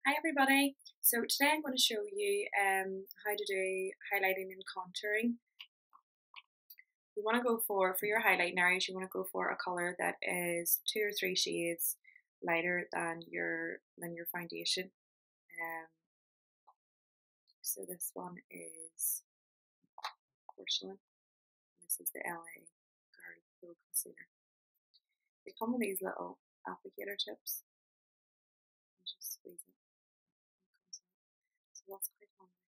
Hi everybody! So today I'm going to show you how to do highlighting and contouring. You want to go for your highlighting areas, you want to go for a colour that is 2 or 3 shades lighter than your foundation. So this one is Porcelain. This is the LA Girl Pro Concealer. They come with these little applicator tips. You just squeeze it. So that's quite handy.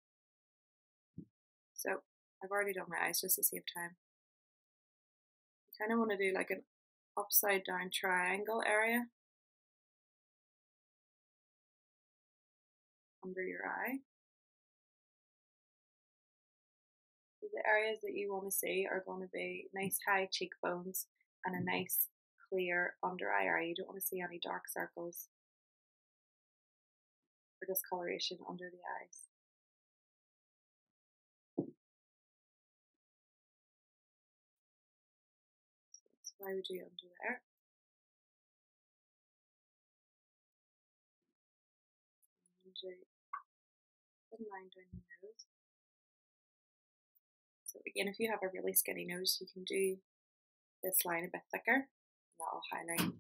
So I've already done my eyes just to save time. You kind of want to do like an upside down triangle area under your eye. So the areas that you want to see are going to be nice high cheekbones and a nice clear under eye area. You don't want to see any dark circles or discoloration under the eyes. So that's what I would do under there. Thin line down the nose. So again, if you have a really skinny nose, you can do this line a bit thicker, and that will highlight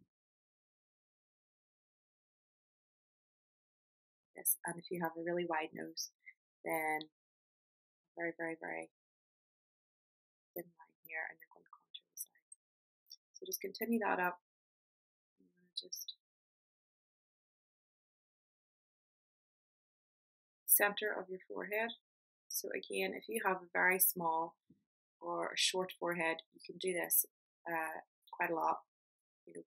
this. And if you have a really wide nose, then very, very, very thin line here, and you're going to contour the sides. So just continue that up. I'm going to just center of your forehead. So again, if you have a very small or a short forehead, you can do this quite a lot.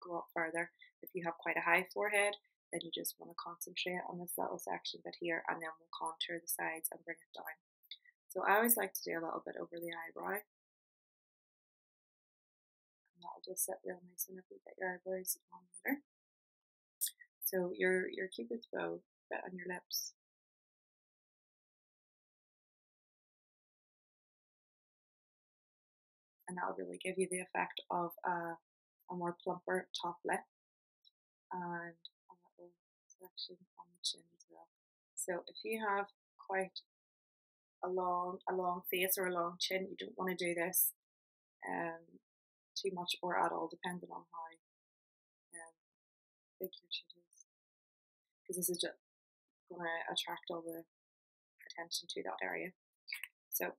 Go up further. If you have quite a high forehead, then you just want to concentrate on this little section bit here, and then we'll contour the sides and bring it down. So I always like to do a little bit over the eyebrow, and that'll just sit real nice whenever you get your eyebrows on later. So your cupid's bow bit on your lips. And that'll really give you the effect of a more plumper top lip and a little section on the chin as well. So if you have quite a long face or a long chin, you don't want to do this too much or at all, depending on how big your chin is, because this is just going to attract all the attention to that area. So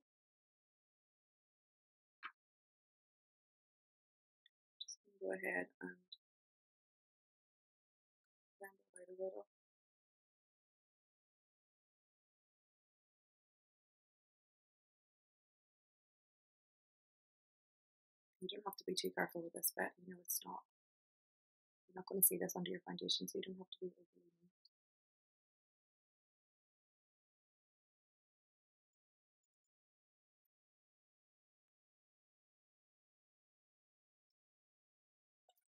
just going to go ahead and blend it out a little. You don't have to be too careful with this bit. It's not. You're not going to see this under your foundation, so you don't have to be overly neat.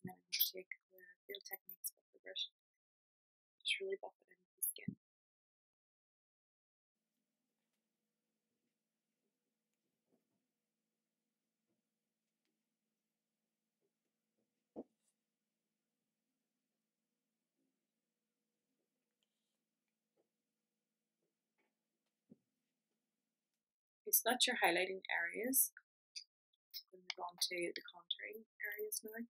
And then I'm going to take the Real Techniques buffer brush, just really buff it into the skin. Okay, so that's your highlighting areas. I'm going to move on to the contouring areas now.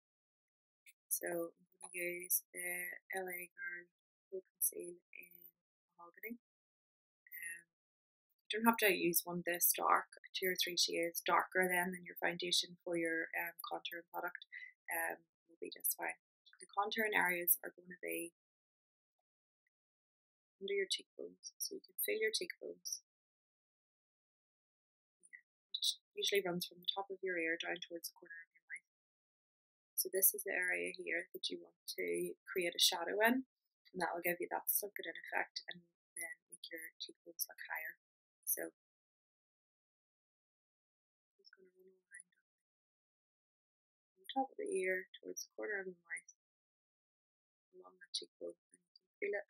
So I'm going to use the LA Girl Pro Conceal in Mahogany. You don't have to use one this dark, 2 or 3 shades darker than your foundation for your contouring product will be just fine. The contouring areas are going to be under your cheekbones, so you can feel your cheekbones. It usually runs from the top of your ear down towards the corner of your mouth. So this is the area here that you want to create a shadow in, and that will give you that sunken in effect and then make your cheekbones look higher. So I'm just going to run a line down from the top of the ear towards the corner of the mouth, along that cheekbone, and you can feel it.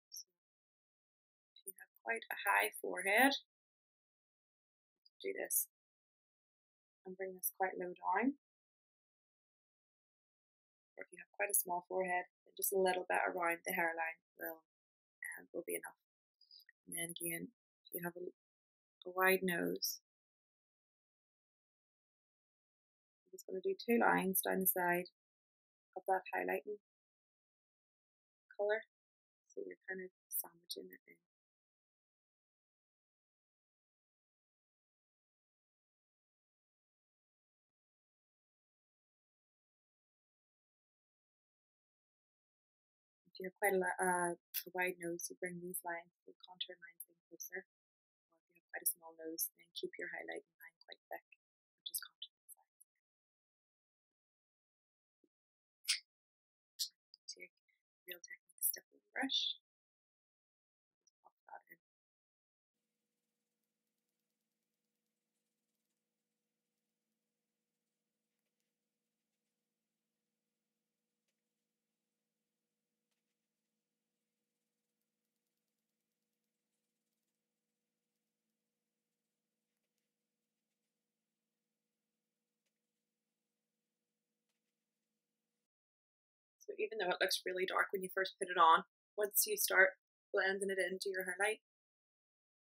So if you have quite a high forehead, do this and bring this quite low down. Or if you have quite a small forehead, then just a little bit around the hairline will be enough. And then again, if you have a wide nose, I'm just going to do 2 lines down the side of that highlighting colour, so you're kind of sandwiching it in. If you have quite a wide nose, you bring these lines, the contour lines in closer. Or if you have quite a small nose, then keep your highlighting line quite thick, and just contour the sides. Take Real Technique stippling brush, just pop that in. So even though it looks really dark when you first put it on, once you start blending it into your highlight,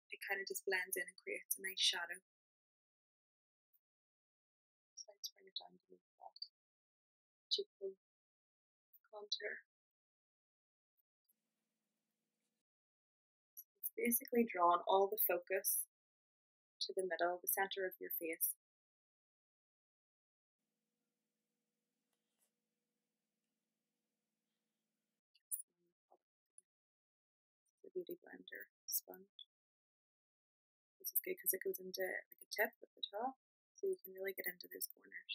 it kind of just blends in and creates a nice shadow. So let's bring it down beneath that cheekbone contour. So it's basically drawn all the focus to the middle, the center of your face. The Beauty Blender sponge. This is good because it goes into like a tip at the top, so you can really get into those corners.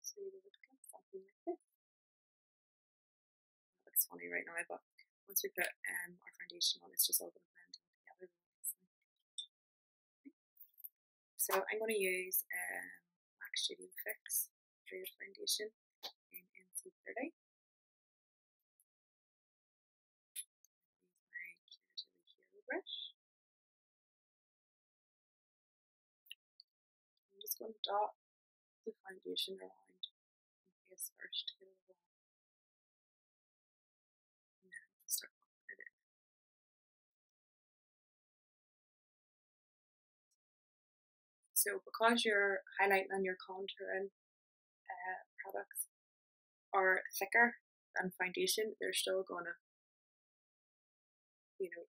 So you would look something like this. That looks funny right now, but once we put our foundation on, it's just all going to blend in together really nicely. So I'm going to use MAC Studio Fix Shade Foundation in NC30. Use my CIARA brush. I'm just going to dot the foundation around my face first to get it all. And then I'll start popping it in. So because you're highlighting and you're contouring products are thicker than foundation, they're still gonna,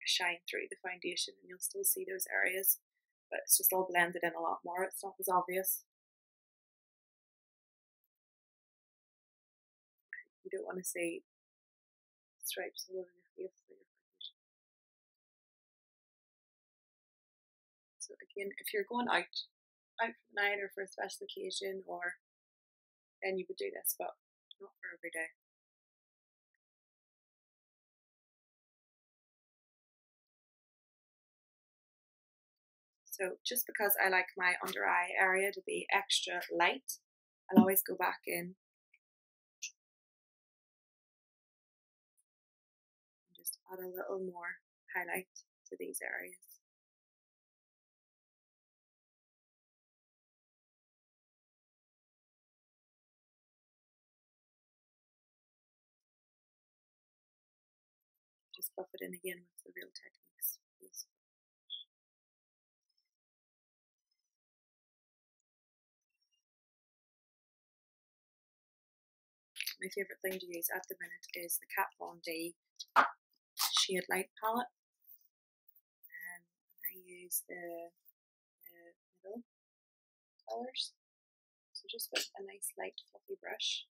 shine through the foundation, and you'll still see those areas, but it's just all blended in a lot more. It's not as obvious. You don't want to see stripes all over your face for your foundation. So again, if you're going out for the night or for a special occasion, or then you would do this, but not for every day. So just because I like my under eye area to be extra light, I'll always go back in and just add a little more highlight to these areas. Just buff it in again with the Real Techniques. My favourite thing to use at the minute is the Kat Von D Shade Light palette. I use the middle colours. So just with a nice light fluffy brush,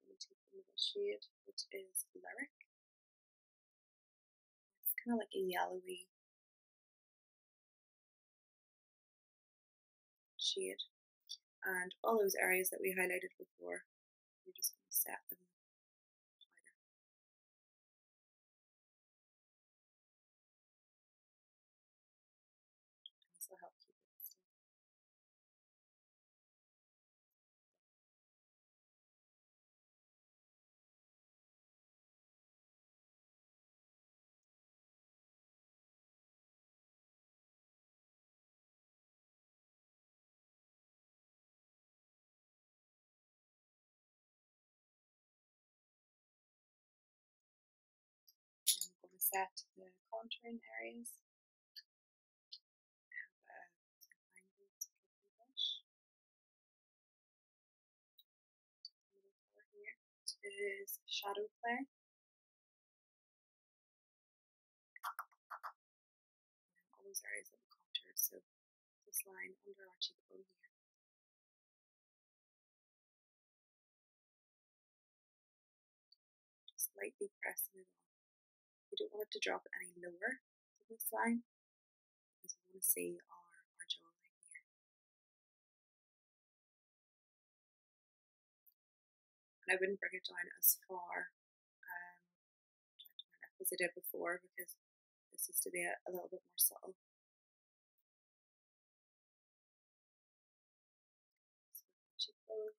I'm going to take the middle shade, which is Lyric. It's kind of like a yellowy shade. And all those areas that we highlighted before, we're just going to set them wider. And this will help keep it still. set the contouring areas. I have a fine brush. Middle color here is shadow play. All those areas that we contoured, so this line under our cheekbone here. Just lightly pressing it on. We don't want it to drop any lower than this line because we want to see our jawline here. And I wouldn't bring it down as far as I did before because this is to be a little bit more subtle. Cheekbones.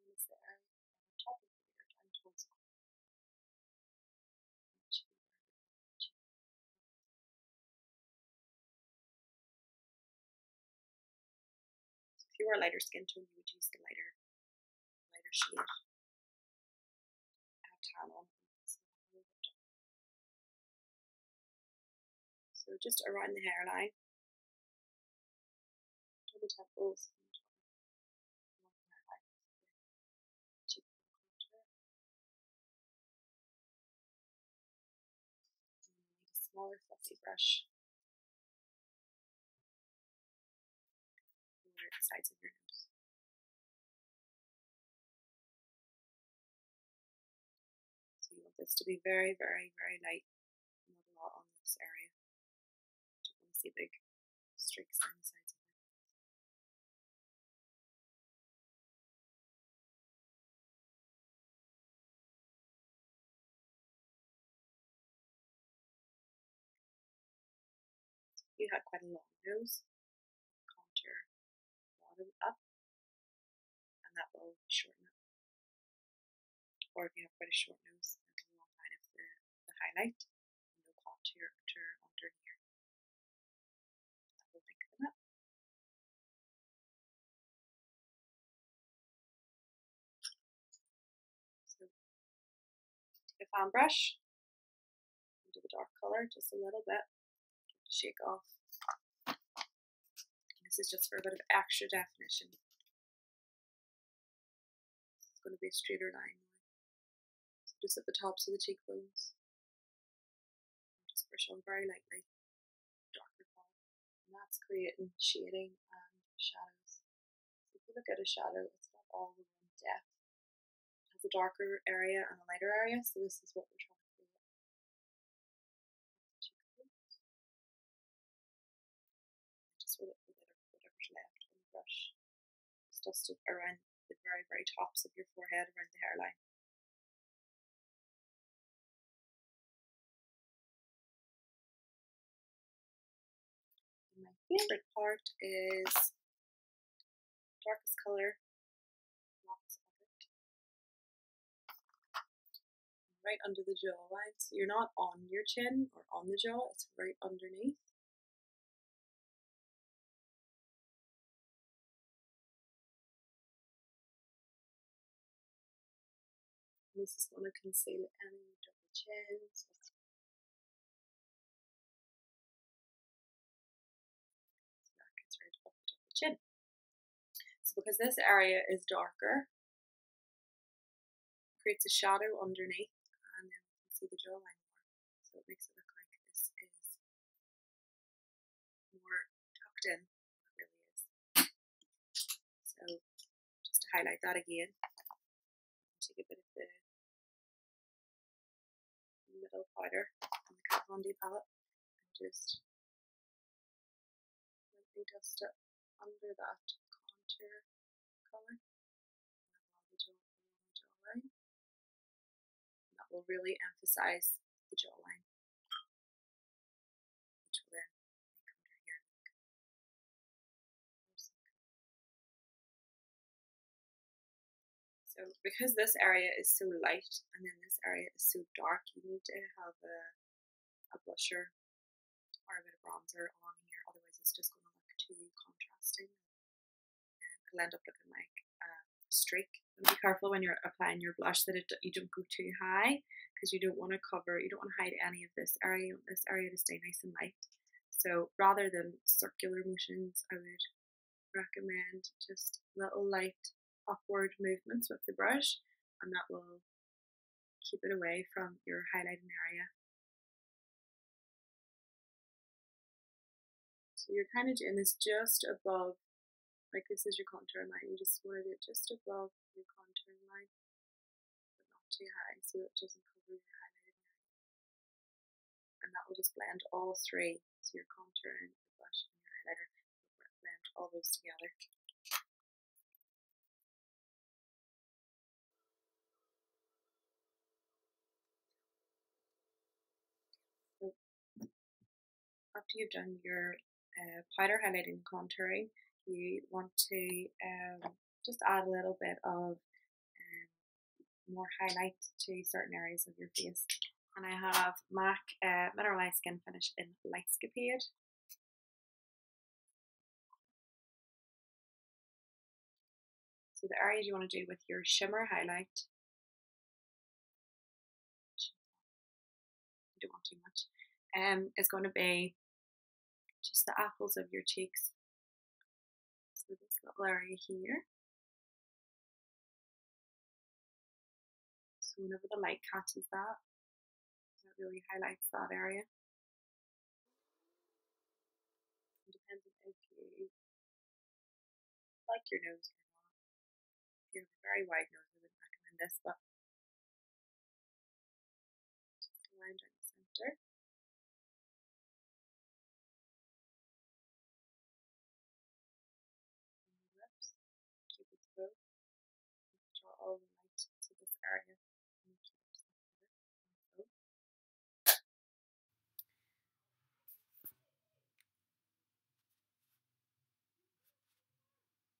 And this area on the top of the ear down towards the corner. That should be where the cheek. So if you were a lighter skin tone, you would use the lighter shade. I have tan on. So just around the hairline, double temples, cheekbone contour. And you need a smaller fluffy brush for the sides of your nose. So you want this to be very, very, very light, not a lot on this area. You don't want to see big streaks down the sides of it. You have quite a long nose, contour bottom up, and that will shorten it. Or if you have quite a short nose, that will kind of the highlight, and no contour under here. That will lengthen it. So take a fan brush into the dark color just a little bit. Shake off. This is just for a bit of extra definition. It's going to be a straighter line now. So just at the tops of the cheekbones. Just brush on very lightly. Darker color. And that's creating shading and shadows. So if you look at a shadow, it's not all the one depth. It has a darker area and a lighter area, so this is what we're trying to create. Just with whatever's left on the brush. Just dust it around the very, very tops of your forehead, around the hairline. And my favourite part is darkest colour, lots of it. Right under the jawline, so you're not on your chin or on the jaw, it's right underneath. And this is going to conceal any double chins. So that gets rid of the double chin. So because this area is darker, it creates a shadow underneath, and then we can see the jawline more. So it makes it look like this is more tucked in than it really is. So just to highlight that again, take a bit of the middle powder on the Kat Von D palette and just lightly dust it under that contour colour along the jawline. And that will really emphasise the jawline, which will then make under here look more sunken. So because this area is so light and then this area is so dark, you need to have a blusher or a bit of bronzer on here, otherwise it's just going to look too contrasting and it'll end up looking like streak. And be careful when you're applying your blush that you don't go too high, because you don't want to hide any of this area. You want this area to stay nice and light. So rather than circular motions, I would recommend just little light upward movements with the brush, and that will keep it away from your highlighting area. So you're kind of doing this just above, like this is your contour line. You just want to do it just above your contour line, but not too high, so it doesn't cover your highlighting area. And that will just blend all three, so your contour and your blush and your highlighter will blend all those together. So after you've done your powder highlighting and contouring, you want to just add a little bit of more highlight to certain areas of your face. And I have MAC Mineralized Skin Finish in Lightscapade. So the areas you want to do with your shimmer highlight, you don't want too much, is going to be just the apples of your cheeks. So this little area here. So whenever the light catches that, it really highlights that area. It depends on if you like your nose or not. If you have a very wide nose, I wouldn't recommend this, but